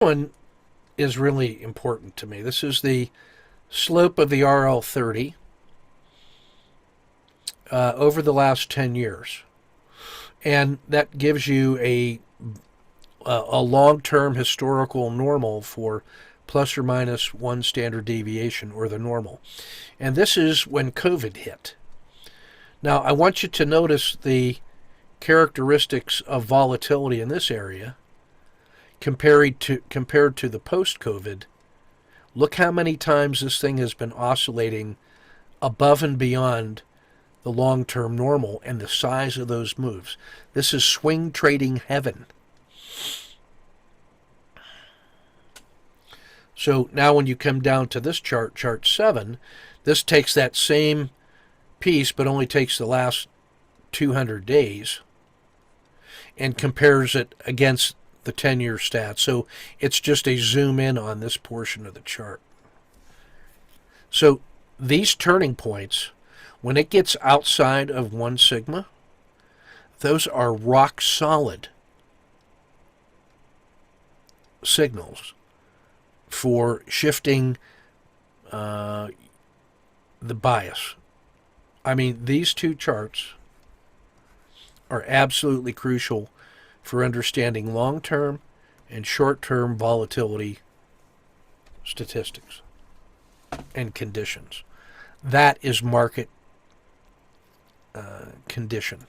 One is really important to me. This is the slope of the RL30 over the last 10 years. And that gives you a long-term historical normal for plus or minus one standard deviation, or the normal. And this is when COVID hit. Now, I want you to notice the characteristics of volatility in this area compared to the post-COVID. Look how many times this thing has been oscillating above and beyond the long-term normal and the size of those moves. This is swing trading heaven. So now when you come down to this chart, chart 7, this takes that same piece but only takes the last 200 days and compares it against the 10-year stats. So it's just a zoom in on this portion of the chart. So these turning points, when it gets outside of 1 sigma, those are rock solid signals for shifting the bias. I mean, these two charts are absolutely crucial for understanding long-term and short-term volatility statistics and conditions. That is market condition.